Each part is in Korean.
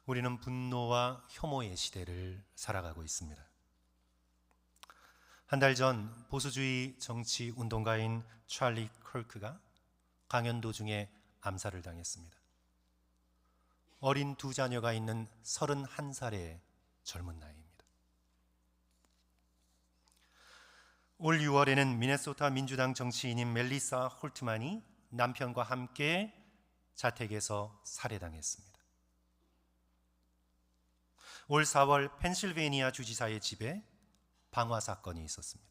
우리는 분노와 혐오의 시대를 살아가고 있습니다. 한 달 전 보수주의 정치 운동가인 찰리 커크가 강연 도중에 암살을 당했습니다. 어린 두 자녀가 있는 31살의 젊은 나이입니다. 올 6월에는 미네소타 민주당 정치인인 멜리사 홀트만이 남편과 함께 자택에서 살해당했습니다. 올 4월 펜실베이니아 주지사의 집에 방화 사건이 있었습니다.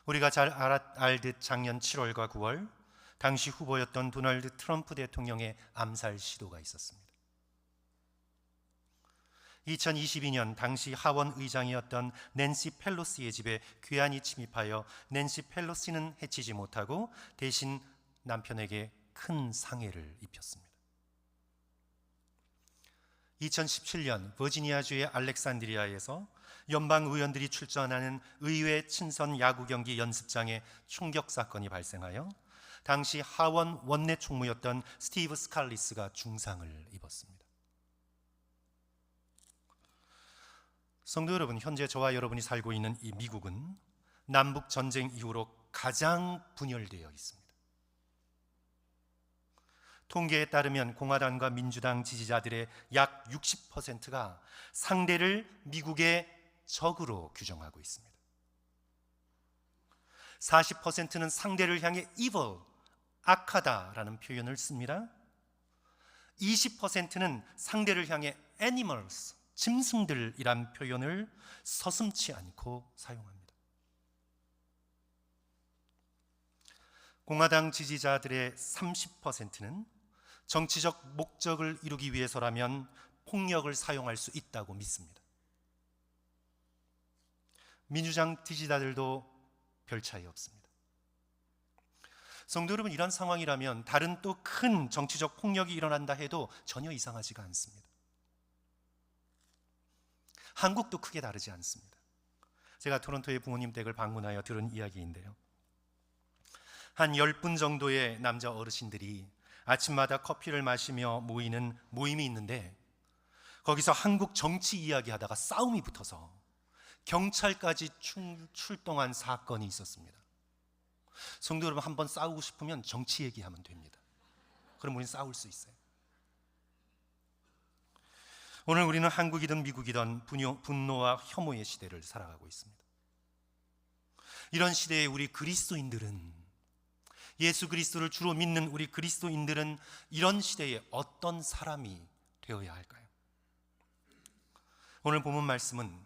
우리가 잘 알듯 작년 7월과 9월 당시 후보였던 도널드 트럼프 대통령의 암살 시도가 있었습니다. 2022년 당시 하원 의장이었던 낸시 펠로시의 집에 괴한이 침입하여 낸시 펠로시는 해치지 못하고 대신 남편에게 큰 상해를 입혔습니다. 2017년 버지니아주의 알렉산드리아에서 연방 의원들이 출전하는 의회 친선 야구 경기 연습장에 총격 사건이 발생하여 당시 하원 원내 총무였던 스티브 스칼리스가 중상을 입었습니다. 성도 여러분, 현재 저와 여러분이 살고 있는 이 미국은 남북 전쟁 이후로 가장 분열되어 있습니다. 통계에 따르면 공화당과 민주당 지지자들의 약 60%가 상대를 미국의 적으로 규정하고 있습니다. 40%는 상대를 향해 evil, 악하다라는 표현을 씁니다. 20%는 상대를 향해 animals, 짐승들이란 표현을 서슴지 않고 사용합니다. 공화당 지지자들의 30%는 정치적 목적을 이루기 위해서라면 폭력을 사용할 수 있다고 믿습니다. 민주당 지지자들도 별 차이 없습니다. 성도 여러분, 이런 상황이라면 다른 또 큰 정치적 폭력이 일어난다 해도 전혀 이상하지가 않습니다. 한국도 크게 다르지 않습니다. 제가 토론토의 부모님 댁을 방문하여 들은 이야기인데요, 한 10분 정도의 남자 어르신들이 아침마다 커피를 마시며 모이는 모임이 있는데 거기서 한국 정치 이야기하다가 싸움이 붙어서 경찰까지 출동한 사건이 있었습니다. 성도 여러분, 한번 싸우고 싶으면 정치 얘기하면 됩니다. 그럼 우리는 싸울 수 있어요. 오늘 우리는 한국이든 미국이든 분노와 혐오의 시대를 살아가고 있습니다. 이런 시대에 우리 그리스도인들은, 예수 그리스도를 주로 믿는 우리 그리스도인들은 이런 시대에 어떤 사람이 되어야 할까요? 오늘 본문 말씀은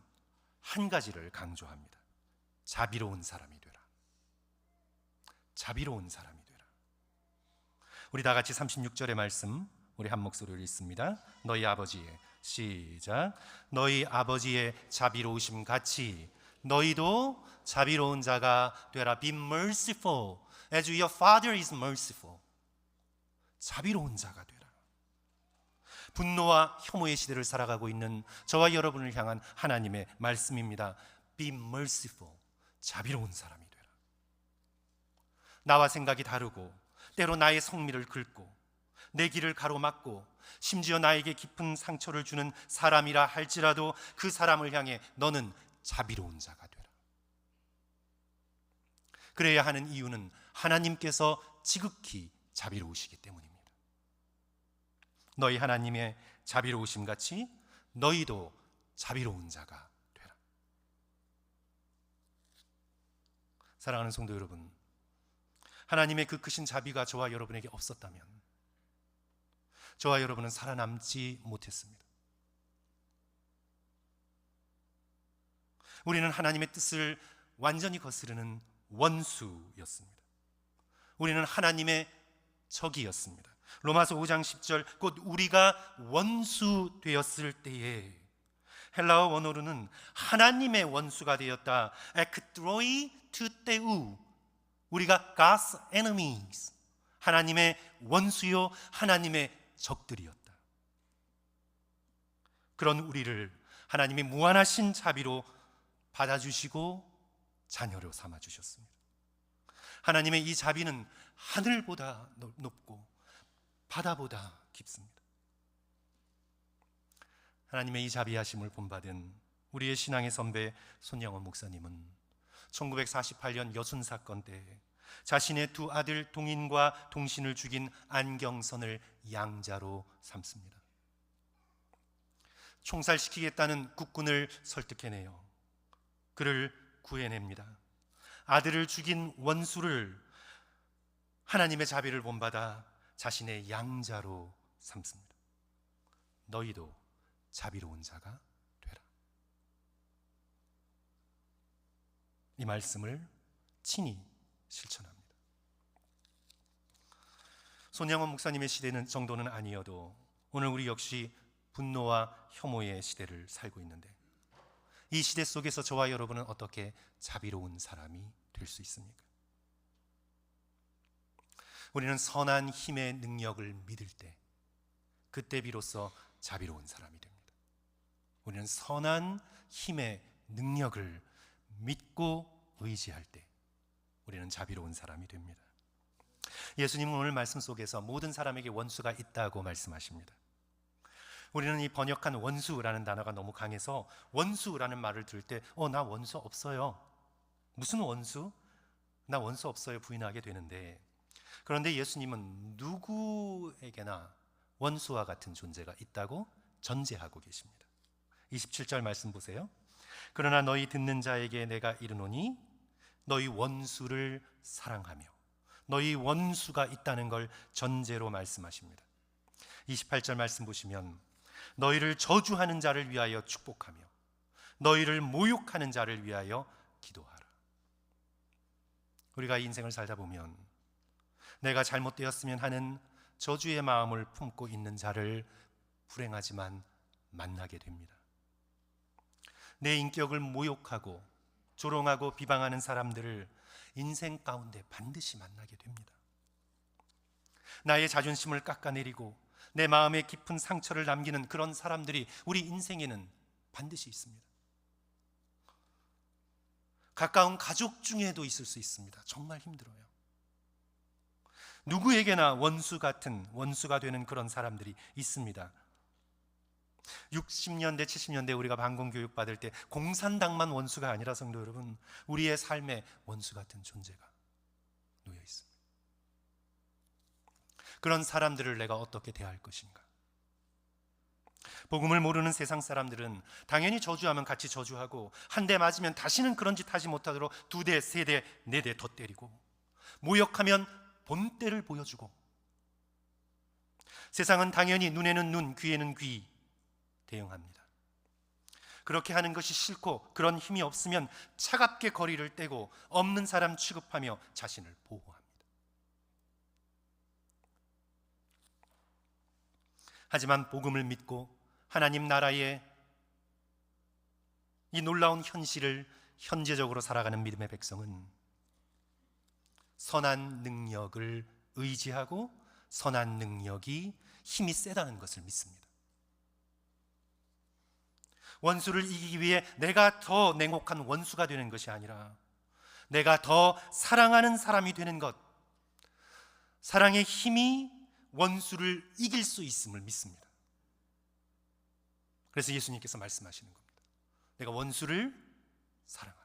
한 가지를 강조합니다. 자비로운 사람이 되라. 자비로운 사람이 되라. 우리 다 같이 36절의 말씀 우리 한 목소리로 읽습니다. 너희 아버지의, 시작, 너희 아버지의 자비로우심 같이 너희도 자비로운 자가 되라. Be merciful as your father is merciful. 자비로운 자가 되라. 분노와 혐오의 시대를 살아가고 있는 저와 여러분을 향한 하나님의 말씀입니다. Be merciful. 자비로운 사람이 되라. 나와 생각이 다르고 때로 나의 성미를 긁고 내 길을 가로막고 심지어 나에게 깊은 상처를 주는 사람이라 할지라도 그 사람을 향해 너는 자비로운 자가 되라. 그래야 하는 이유는 하나님께서 지극히 자비로우시기 때문입니다. 너희 하나님의 자비로우심 같이 너희도 자비로운 자가 되라. 사랑하는 성도 여러분, 하나님의 그 크신 자비가 저와 여러분에게 없었다면 저와 여러분은 살아남지 못했습니다. 우리는 하나님의 뜻을 완전히 거스르는 원수였습니다. 우리는 하나님의 적이었습니다. 로마서 5장 10절, 곧 우리가 원수 되었을 때에, 헬라어 원어로는 하나님의 원수가 되었다. ektroi to theou, 우리가 God's enemies, 하나님의 원수요 하나님의 적들이었다. 그런 우리를 하나님이 무한하신 자비로 받아주시고 자녀로 삼아주셨습니다. 하나님의 이 자비는 하늘보다 높고 바다보다 깊습니다. 하나님의 이 자비하심을 본받은 우리의 신앙의 선배 손영원 목사님은 1948년 여순 사건 때 자신의 두 아들 동인과 동신을 죽인 안경선을 양자로 삼습니다. 총살시키겠다는 국군을 설득해내요. 그를 구해냅니다. 아들을 죽인 원수를 하나님의 자비를 본받아 자신의 양자로 삼습니다. 너희도 자비로운 자가 되라. 이 말씀을 친히 실천합니다. 손양원 목사님의 시대는 정도는 아니어도 오늘 우리 역시 분노와 혐오의 시대를 살고 있는데, 이 시대 속에서 저와 여러분은 어떻게 자비로운 사람이 될 수 있습니까? 우리는 선한 힘의 능력을 믿을 때, 그때 비로소 자비로운 사람이 됩니다. 우리는 선한 힘의 능력을 믿고 의지할 때 우리는 자비로운 사람이 됩니다. 예수님은 오늘 말씀 속에서 모든 사람에게 원수가 있다고 말씀하십니다. 우리는 이 번역한 원수라는 단어가 너무 강해서 원수라는 말을 들을 때 나 원수 없어요. 무슨 원수? 나 원수 없어요 부인하게 되는데, 그런데 예수님은 누구에게나 원수와 같은 존재가 있다고 전제하고 계십니다. 27절 말씀 보세요. 그러나 너희 듣는 자에게 내가 이르노니 너희 원수를 사랑하며, 너희 원수가 있다는 걸 전제로 말씀하십니다. 28절 말씀 보시면 너희를 저주하는 자를 위하여 축복하며 너희를 모욕하는 자를 위하여 기도하라. 우리가 인생을 살다 보면 내가 잘못되었으면 하는 저주의 마음을 품고 있는 자를 불행하지만 만나게 됩니다. 내 인격을 모욕하고 조롱하고 비방하는 사람들을 인생 가운데 반드시 만나게 됩니다. 나의 자존심을 깎아내리고 내 마음에 깊은 상처를 남기는 그런 사람들이 우리 인생에는 반드시 있습니다. 가까운 가족 중에도 있을 수 있습니다. 정말 힘들어요. 누구에게나 원수 같은, 원수가 되는 그런 사람들이 있습니다. 60년대, 70년대 우리가 반공교육 받을 때 공산당만 원수가 아니라 성도 여러분, 우리의 삶에 원수 같은 존재가 놓여 있습니다. 그런 사람들을 내가 어떻게 대할 것인가? 복음을 모르는 세상 사람들은 당연히 저주하면 같이 저주하고, 한 대 맞으면 다시는 그런 짓 하지 못하도록 2대, 3대, 4대 더 때리고, 모욕하면 본때를 보여주고, 세상은 당연히 눈에는 눈, 귀에는 귀 대응합니다. 그렇게 하는 것이 싫고 그런 힘이 없으면 차갑게 거리를 떼고 없는 사람 취급하며 자신을 보호합니다. 하지만 복음을 믿고 하나님 나라의 이 놀라운 현실을 현재적으로 살아가는 믿음의 백성은 선한 능력을 의지하고 선한 능력이 힘이 세다는 것을 믿습니다. 원수를 이기기 위해 내가 더 냉혹한 원수가 되는 것이 아니라 내가 더 사랑하는 사람이 되는 것, 사랑의 힘이 원수를 이길 수 있음을 믿습니다. 그래서 예수님께서 말씀하시는 겁니다. 내가 원수를 사랑하라.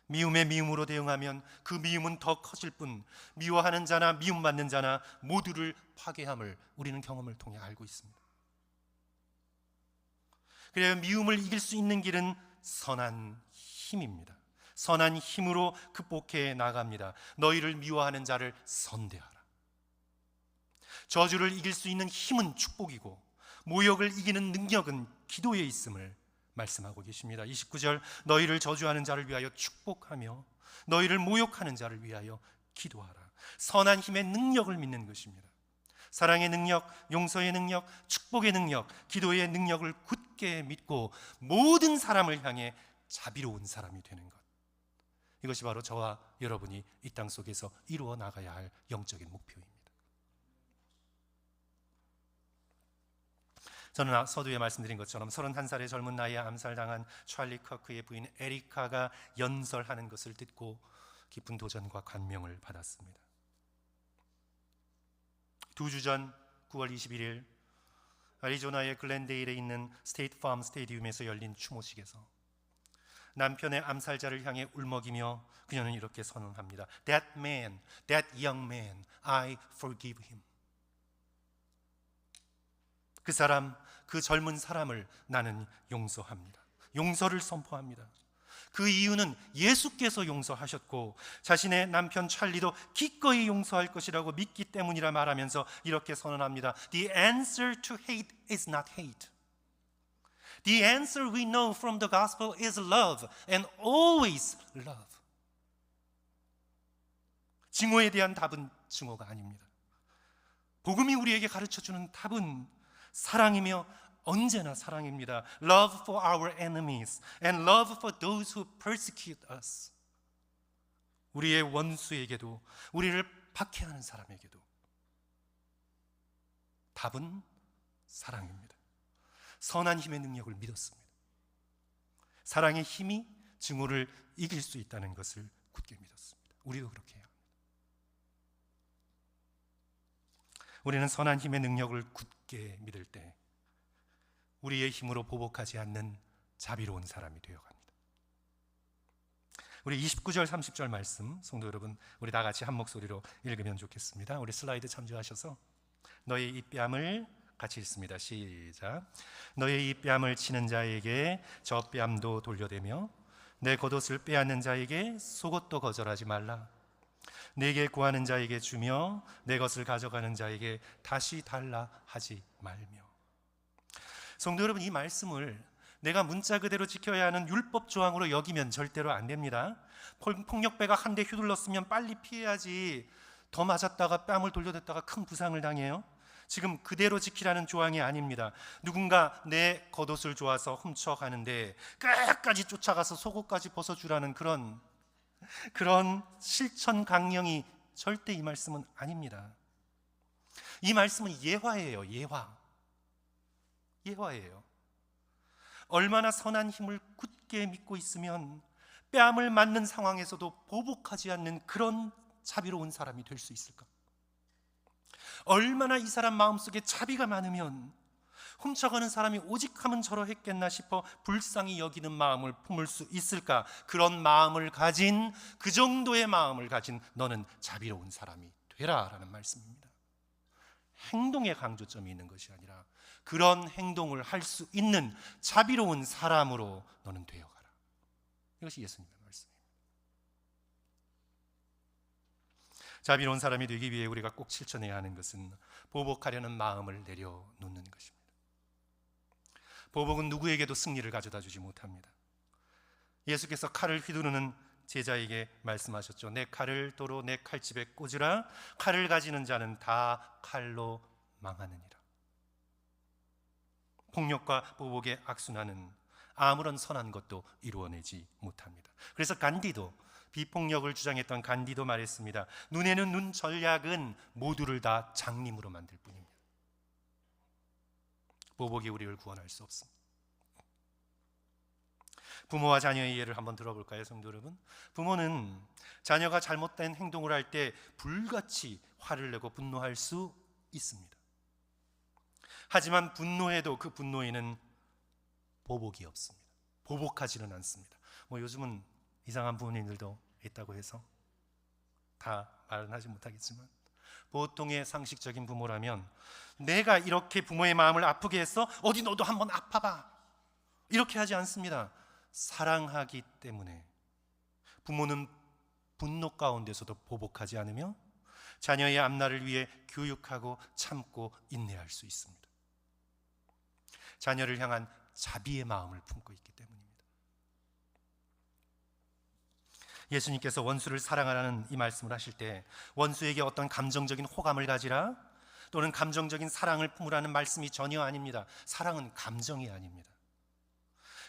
미움에 미움으로 대응하면 그 미움은 더 커질 뿐, 미워하는 자나 미움받는 자나 모두를 파괴함을 우리는 경험을 통해 알고 있습니다. 그래야 미움을 이길 수 있는 길은 선한 힘입니다. 선한 힘으로 극복해 나갑니다. 너희를 미워하는 자를 선대하라. 저주를 이길 수 있는 힘은 축복이고 모욕을 이기는 능력은 기도에 있음을 말씀하고 계십니다. 29절, 너희를 저주하는 자를 위하여 축복하며 너희를 모욕하는 자를 위하여 기도하라. 선한 힘의 능력을 믿는 것입니다. 사랑의 능력, 용서의 능력, 축복의 능력, 기도의 능력을 굳게 믿고 모든 사람을 향해 자비로운 사람이 되는 것, 이것이 바로 저와 여러분이 이 땅 속에서 이루어 나가야 할 영적인 목표입니다. 저는 서두에 말씀드린 것처럼 31살의 젊은 나이에 암살당한 찰리 커크의 부인 에리카가 연설하는 것을 듣고 깊은 도전과 감명을 받았습니다. 2주 전 9월 21일 애리조나의 글렌데일에 있는 스테이트 팜 스테디움에서 열린 추모식에서 남편의 암살자를 향해 울먹이며 그녀는 이렇게 선언합니다. That man, that young man, I forgive him. 그 사람, 그 젊은 사람을 나는 용서합니다. 용서를 선포합니다. 그 이유는 예수께서 용서하셨고 자신의 남편 찰리도 기꺼이 용서할 것이라고 믿기 때문이라 말하면서 이렇게 선언합니다. The answer to hate is not hate. The answer we know from the gospel is love and always love. 증오에 대한 답은 증오가 아닙니다. 복음이 우리에게 가르쳐주는 답은 사랑이며 언제나 사랑입니다. Love for our enemies and love for those who persecute us. 우리의 원수에게도 우리를 박해하는 사람에게도 답은 사랑입니다. 선한 힘의 능력을 믿었습니다. 사랑의 힘이 증오를 이길 수 있다는 것을 굳게 믿었습니다. 우리도 그렇게 해야 합니다. 우리는 선한 힘의 능력을 굳게 믿을 때 우리의 힘으로 보복하지 않는 자비로운 사람이 되어갑니다. 우리 29절 30절 말씀 성도 여러분, 우리 다 같이 한 목소리로 읽으면 좋겠습니다. 우리 슬라이드 참조하셔서 너의 이 뺨을 같이 읽습니다. 시작. 너의 이 뺨을 치는 자에게 저 뺨도 돌려대며 내 겉옷을 빼앗는 자에게 속옷도 거절하지 말라. 내게 구하는 자에게 주며 내 것을 가져가는 자에게 다시 달라 하지 말며. 성도 여러분, 이 말씀을 내가 문자 그대로 지켜야 하는 율법 조항으로 여기면 절대로 안 됩니다. 폭력배가 한 대 휘둘렀으면 빨리 피해야지 더 맞았다가 뺨을 돌려댔다가 큰 부상을 당해요. 지금 그대로 지키라는 조항이 아닙니다. 누군가 내 겉옷을 좋아서 훔쳐가는데 끝까지 쫓아가서 속옷까지 벗어주라는 그런 실천 강령이 절대 이 말씀은 아닙니다. 이 말씀은 예화예요. 예화예요. 얼마나 선한 힘을 굳게 믿고 있으면 뺨을 맞는 상황에서도 보복하지 않는 그런 자비로운 사람이 될 수 있을까? 얼마나 이 사람 마음속에 자비가 많으면 훔쳐가는 사람이 오직 하면 저러했겠나 싶어 불쌍히 여기는 마음을 품을 수 있을까? 그런 마음을 가진, 그 정도의 마음을 가진 너는 자비로운 사람이 되라라는 말씀입니다. 행동에 강조점이 있는 것이 아니라 그런 행동을 할 수 있는 자비로운 사람으로 너는 되어가라. 이것이 예수님의 말씀입니다. 자비로운 사람이 되기 위해 우리가 꼭 실천해야 하는 것은 보복하려는 마음을 내려놓는 것입니다. 보복은 누구에게도 승리를 가져다 주지 못합니다. 예수께서 칼을 휘두르는 제자에게 말씀하셨죠. 내 칼을 도로 내 칼집에 꽂으라. 칼을 가지는 자는 다 칼로 망하느니라. 폭력과 보복의 악순환은 아무런 선한 것도 이루어내지 못합니다. 그래서 간디도, 비폭력을 주장했던 간디도 말했습니다. 눈에는 눈 전략은 모두를 다 장님으로 만들 뿐입니다. 보복이 우리를 구원할 수 없습니다. 부모와 자녀의 예를 한번 들어볼까요, 성도 여러분? 부모는 자녀가 잘못된 행동을 할 때 불같이 화를 내고 분노할 수 있습니다. 하지만 분노해도 그 분노에는 보복이 없습니다. 보복하지는 않습니다. 요즘은 이상한 부모님들도 있다고 해서 다 말은 하지 못하겠지만 보통의 상식적인 부모라면 내가 이렇게 부모의 마음을 아프게 했어? 어디 너도 한번 아파봐. 이렇게 하지 않습니다. 사랑하기 때문에 부모는 분노 가운데서도 보복하지 않으며 자녀의 앞날을 위해 교육하고 참고 인내할 수 있습니다. 자녀를 향한 자비의 마음을 품고 있기 때문입니다. 예수님께서 원수를 사랑하라는 이 말씀을 하실 때 원수에게 어떤 감정적인 호감을 가지라 또는 감정적인 사랑을 품으라는 말씀이 전혀 아닙니다. 사랑은 감정이 아닙니다.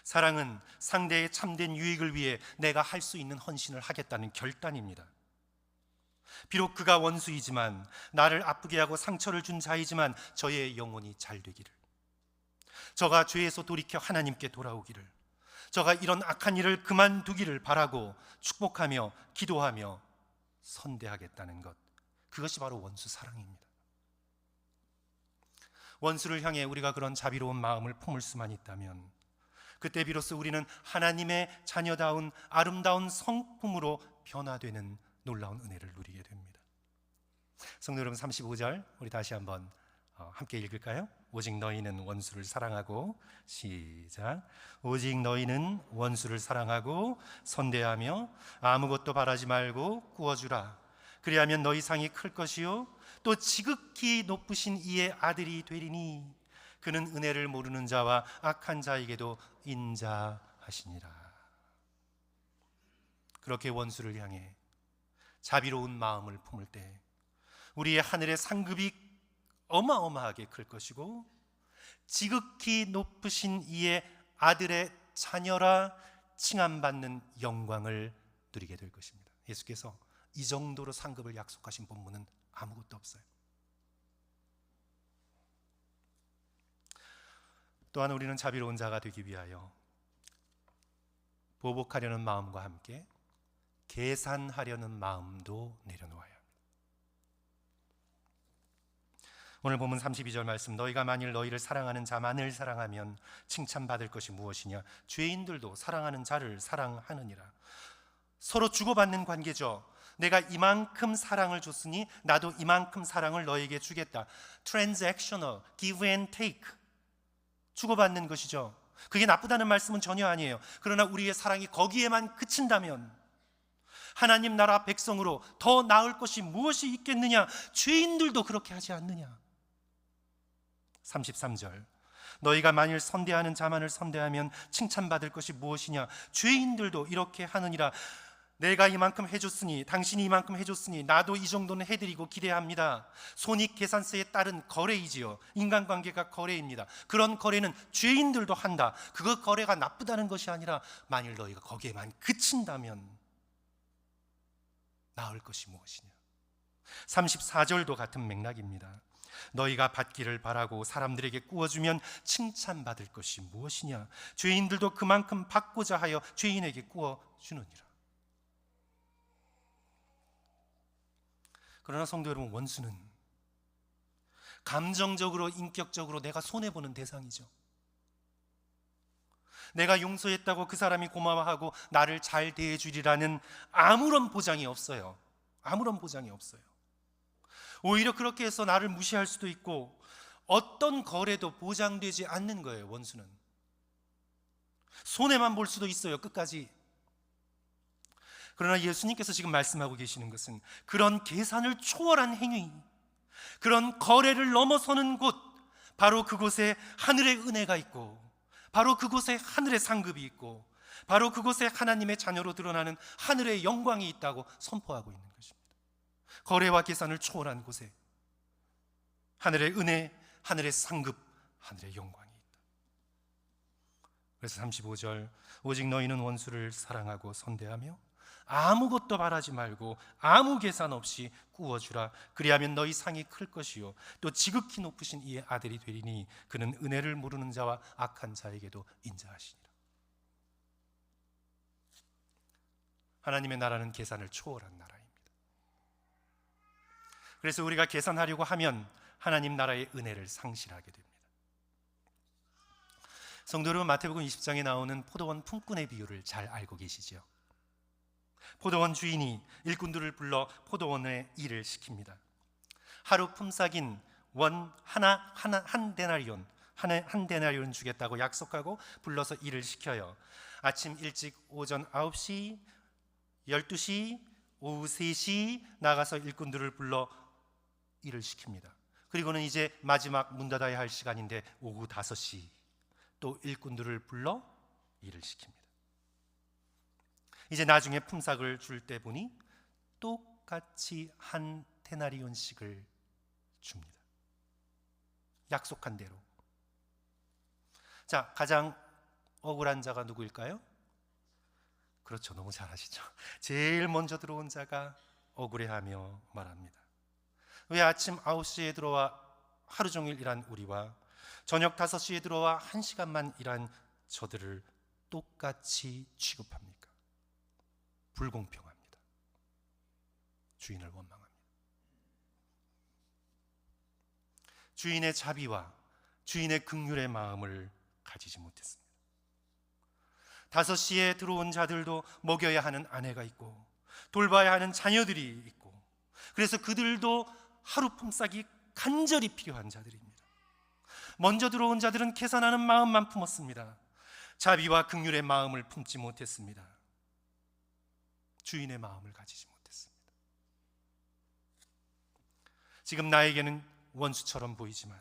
사랑은 상대의 참된 유익을 위해 내가 할 수 있는 헌신을 하겠다는 결단입니다. 비록 그가 원수이지만, 나를 아프게 하고 상처를 준 자이지만 저의 영혼이 잘 되기를, 저가 죄에서 돌이켜 하나님께 돌아오기를, 저가 이런 악한 일을 그만두기를 바라고 축복하며 기도하며 선대하겠다는 것, 그것이 바로 원수 사랑입니다. 원수를 향해 우리가 그런 자비로운 마음을 품을 수만 있다면 그때 비로소 우리는 하나님의 자녀다운 아름다운 성품으로 변화되는 놀라운 은혜를 누리게 됩니다. 성도 여러분, 35절 우리 다시 한번 함께 읽을까요? 오직 너희는 원수를 사랑하고, 시작. 오직 너희는 원수를 사랑하고 선대하며 아무것도 바라지 말고 구워주라. 그리하면 너희 상이 클 것이요 또 지극히 높으신 이의 아들이 되리니 그는 은혜를 모르는 자와 악한 자에게도 인자하시니라. 그렇게 원수를 향해 자비로운 마음을 품을 때 우리의 하늘의 상급이 어마어마하게 클 것이고 지극히 높으신 이의 아들의 자녀라 칭함받는 영광을 누리게 될 것입니다. 예수께서 이 정도로 상급을 약속하신 본문은 아무것도 없어요. 또한 우리는 자비로운 자가 되기 위하여 보복하려는 마음과 함께 계산하려는 마음도 내려놓아야 합니다. 오늘 본문 32절 말씀, 너희가 만일 너희를 사랑하는 자만을 사랑하면 칭찬받을 것이 무엇이냐? 죄인들도 사랑하는 자를 사랑하느니라. 서로 주고받는 관계죠. 내가 이만큼 사랑을 줬으니 나도 이만큼 사랑을 너에게 주겠다. Transactional, give and take, 주고받는 것이죠. 그게 나쁘다는 말씀은 전혀 아니에요. 그러나 우리의 사랑이 거기에만 그친다면 하나님 나라 백성으로 더 나을 것이 무엇이 있겠느냐? 죄인들도 그렇게 하지 않느냐? 33절, 너희가 만일 선대하는 자만을 선대하면 칭찬받을 것이 무엇이냐? 죄인들도 이렇게 하느니라. 내가 이만큼 해줬으니, 당신이 이만큼 해줬으니 나도 이 정도는 해드리고 기대합니다. 손익계산서에 따른 거래이지요. 인간관계가 거래입니다. 그런 거래는 죄인들도 한다. 그 거래가 나쁘다는 것이 아니라 만일 너희가 거기에만 그친다면 나을 것이 무엇이냐? 34절도 같은 맥락입니다. 너희가 받기를 바라고 사람들에게 구워주면 칭찬받을 것이 무엇이냐? 죄인들도 그만큼 받고자 하여 죄인에게 구워주느니라. 그러나 성도 여러분, 원수는 감정적으로, 인격적으로 내가 손해보는 대상이죠. 내가 용서했다고 그 사람이 고마워하고 나를 잘 대해주리라는 아무런 보장이 없어요. 아무런 보장이 없어요. 오히려 그렇게 해서 나를 무시할 수도 있고 어떤 거래도 보장되지 않는 거예요. 원수는 손해만 볼 수도 있어요, 끝까지. 그러나 예수님께서 지금 말씀하고 계시는 것은 그런 계산을 초월한 행위, 그런 거래를 넘어서는 곳, 바로 그곳에 하늘의 은혜가 있고, 바로 그곳에 하늘의 상급이 있고, 바로 그곳에 하나님의 자녀로 드러나는 하늘의 영광이 있다고 선포하고 있는 것입니다. 거래와 계산을 초월한 곳에 하늘의 은혜, 하늘의 상급, 하늘의 영광이 있다. 그래서 35절, 오직 너희는 원수를 사랑하고 선대하며 아무것도 바라지 말고 아무 계산 없이 구워주라. 그리하면 너희 상이 클 것이요 또 지극히 높으신 이의 아들이 되리니 그는 은혜를 모르는 자와 악한 자에게도 인자하시니라. 하나님의 나라는 계산을 초월한 나라입니다. 그래서 우리가 계산하려고 하면 하나님 나라의 은혜를 상실하게 됩니다. 성도 여러분, 마태복음 20장에 나오는 포도원 품꾼의 비유를 잘 알고 계시죠? 포도원 주인이 일꾼들을 불러 포도원에 일을 시킵니다. 하루 품삯인 한 데나리온 주겠다고 약속하고 불러서 일을 시켜요. 아침 일찍 오전 9시, 12시, 오후 3시 나가서 일꾼들을 불러 일을 시킵니다. 그리고는 이제 마지막 문 닫아야 할 시간인데 오후 5시 또 일꾼들을 불러 일을 시킵니다. 이제 나중에 품삯을 줄 때 보니 똑같이 한 데나리온씩을 줍니다. 약속한 대로. 자, 가장 억울한 자가 누구일까요? 그렇죠, 너무 잘 아시죠? 제일 먼저 들어온 자가 억울해하며 말합니다. 왜 아침 9시에 들어와 하루 종일 일한 우리와 저녁 5시에 들어와 1시간만 일한 저들을 똑같이 취급합니까? 불공평합니다. 주인을 원망합니다. 주인의 자비와 주인의 긍휼의 마음을 가지지 못했습니다. 5시에 들어온 자들도 먹여야 하는 아내가 있고 돌봐야 하는 자녀들이 있고, 그래서 그들도 하루 품삯이 간절히 필요한 자들입니다. 먼저 들어온 자들은 계산하는 마음만 품었습니다. 자비와 긍휼의 마음을 품지 못했습니다. 주인의 마음을 가지지 못했습니다. 지금 나에게는 원수처럼 보이지만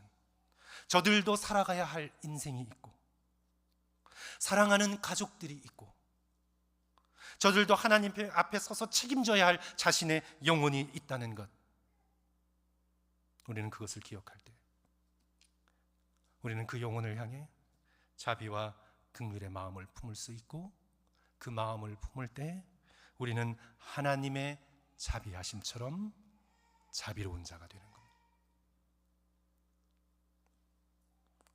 저들도 살아가야 할 인생이 있고 사랑하는 가족들이 있고 저들도 하나님 앞에 서서 책임져야 할 자신의 영혼이 있다는 것, 우리는 그것을 기억할 때 우리는 그 영혼을 향해 자비와 긍휼의 마음을 품을 수 있고, 그 마음을 품을 때 우리는 하나님의 자비하심처럼 자비로운 자가 되는 겁니다.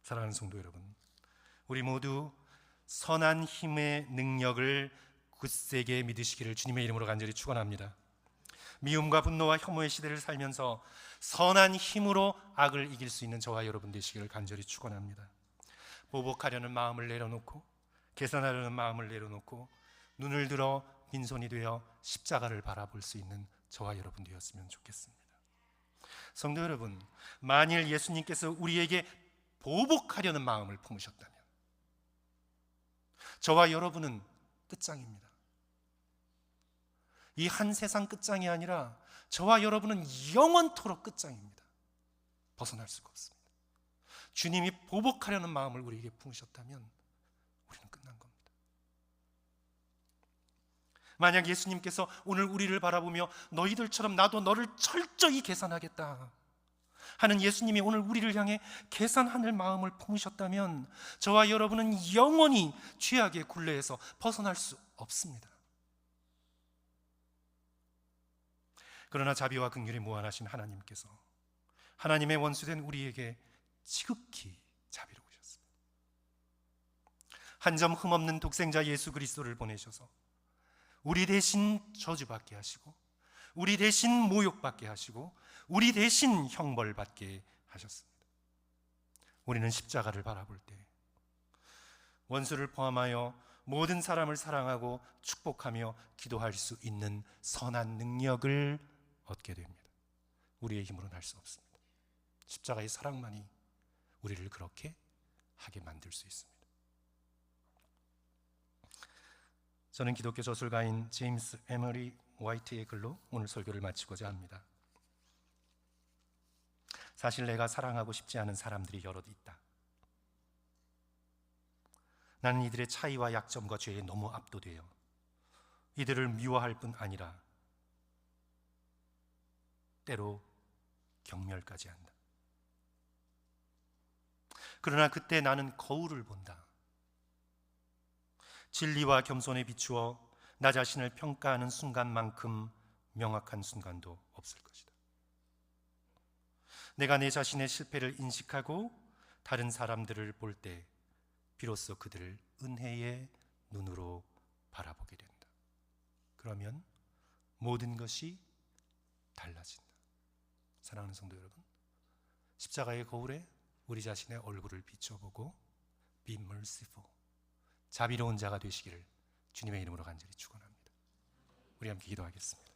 사랑하는 성도 여러분, 우리 모두 선한 힘의 능력을 굳세게 믿으시기를 주님의 이름으로 간절히 축원합니다. 미움과 분노와 혐오의 시대를 살면서 선한 힘으로 악을 이길 수 있는 저와 여러분 되시기를 간절히 축원합니다. 보복하려는 마음을 내려놓고 계산하려는 마음을 내려놓고 눈을 들어 빈손이 되어 십자가를 바라볼 수 있는 저와 여러분 되었으면 좋겠습니다. 성도 여러분, 만일 예수님께서 우리에게 보복하려는 마음을 품으셨다면 저와 여러분은 끝장입니다. 이 한 세상 끝장이 아니라 저와 여러분은 영원토록 끝장입니다. 벗어날 수가 없습니다. 주님이 보복하려는 마음을 우리에게 품으셨다면 우리는 끝난 겁니다. 만약 예수님께서 오늘 우리를 바라보며 너희들처럼 나도 너를 철저히 계산하겠다 하는 예수님이 오늘 우리를 향해 계산하는 마음을 품으셨다면 저와 여러분은 영원히 죄악의 굴레에서 벗어날 수 없습니다. 그러나 자비와 긍휼이 무한하신 하나님께서 하나님의 원수된 우리에게 지극히 자비로우셨습니다. 한 점 흠없는 독생자 예수 그리스도를 보내셔서 우리 대신 저주받게 하시고 우리 대신 모욕받게 하시고 우리 대신 형벌받게 하셨습니다. 우리는 십자가를 바라볼 때 원수를 포함하여 모든 사람을 사랑하고 축복하며 기도할 수 있는 선한 능력을 얻게 됩니다. 우리의 힘으로는 할 수 없습니다. 십자가의 사랑만이 우리를 그렇게 하게 만들 수 있습니다. 저는 기독교 저술가인 제임스 에머리 화이트의 글로 오늘 설교를 마치고자 합니다. 사실 내가 사랑하고 싶지 않은 사람들이 여럿 있다. 나는 이들의 차이와 약점과 죄에 너무 압도되어 이들을 미워할 뿐 아니라 때로 경멸까지 한다. 그러나 그때 나는 거울을 본다. 진리와 겸손에 비추어 나 자신을 평가하는 순간만큼 명확한 순간도 없을 것이다. 내가 내 자신의 실패를 인식하고 다른 사람들을 볼 때 비로소 그들을 은혜의 눈으로 바라보게 된다. 그러면 모든 것이 달라진다. 사랑하는 성도 여러분, 십자가의 거울에 우리 자신의 얼굴을 비춰보고 Be merciful, 자비로운 자가 되시기를 주님의 이름으로 간절히 축원합니다. 우리 함께 기도하겠습니다.